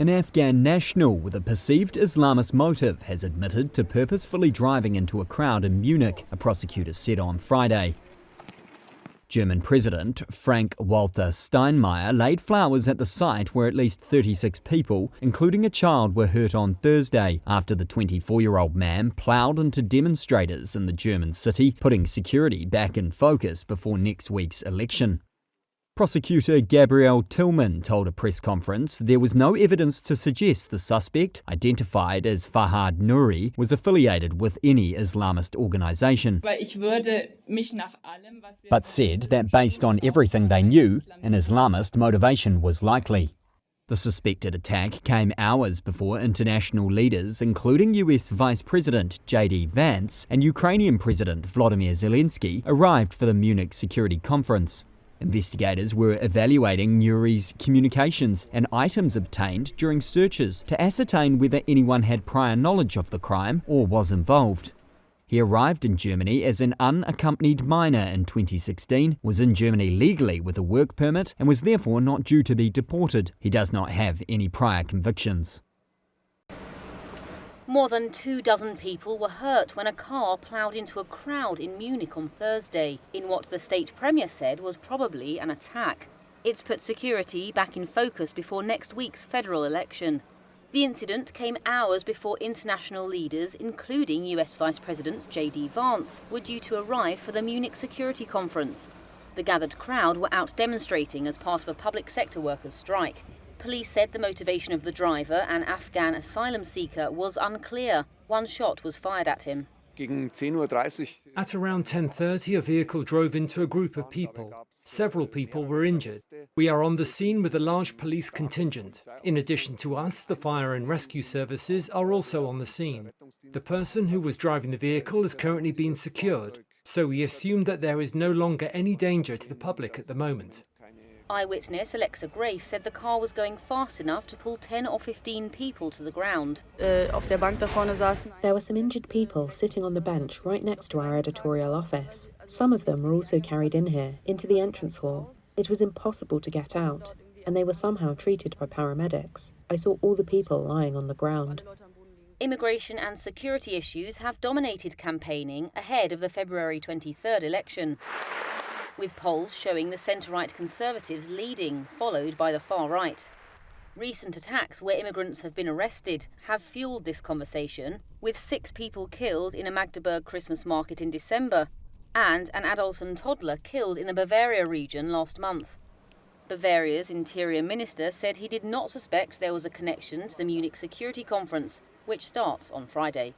An Afghan national with a perceived Islamist motive has admitted to purposefully driving into a crowd in Munich, a prosecutor said on Friday. German President Frank-Walter Steinmeier laid flowers at the site where at least 36 people, including a child, were hurt on Thursday after the 24-year-old man ploughed into demonstrators in the German city, putting security back in focus before next week's election. Prosecutor Gabriel Tillman told a press conference there was no evidence to suggest the suspect, identified as Fahad Nouri, was affiliated with any Islamist organisation, but said that based on everything they knew, an Islamist motivation was likely. The suspected attack came hours before international leaders, including US Vice President J.D. Vance and Ukrainian President Volodymyr Zelensky, arrived for the Munich Security Conference. Investigators were evaluating Nouri's communications and items obtained during searches to ascertain whether anyone had prior knowledge of the crime or was involved. He arrived in Germany as an unaccompanied minor in 2016, was in Germany legally with a work permit, and was therefore not due to be deported. He does not have any prior convictions. More than 24 people were hurt when a car ploughed into a crowd in Munich on Thursday, in what the state premier said was probably an attack. It's put security back in focus before next week's federal election. The incident came hours before international leaders, including US Vice President J.D. Vance, were due to arrive for the Munich Security Conference. The gathered crowd were out demonstrating as part of a public sector workers' strike. Police said the motivation of the driver, an Afghan asylum seeker, was unclear. One shot was fired at him. At around 10:30, a vehicle drove into a group of people. Several people were injured. We are on the scene with a large police contingent. In addition to us, the fire and rescue services are also on the scene. The person who was driving the vehicle is currently being secured, so we assume that there is no longer any danger to the public at the moment. Eyewitness Alexa Grafe said the car was going fast enough to pull 10 or 15 people to the ground. There were some injured people sitting on the bench right next to our editorial office. Some of them were also carried in here, into the entrance hall. It was impossible to get out, and they were somehow treated by paramedics. I saw all the people lying on the ground. Immigration and security issues have dominated campaigning ahead of the February 23rd election, with polls showing the centre-right Conservatives leading, followed by the far-right. Recent attacks where immigrants have been arrested have fuelled this conversation, with 6 people killed in a Magdeburg Christmas market in December and an adult and toddler killed in the Bavaria region last month. Bavaria's Interior Minister said he did not suspect there was a connection to the Munich Security Conference, which starts on Friday.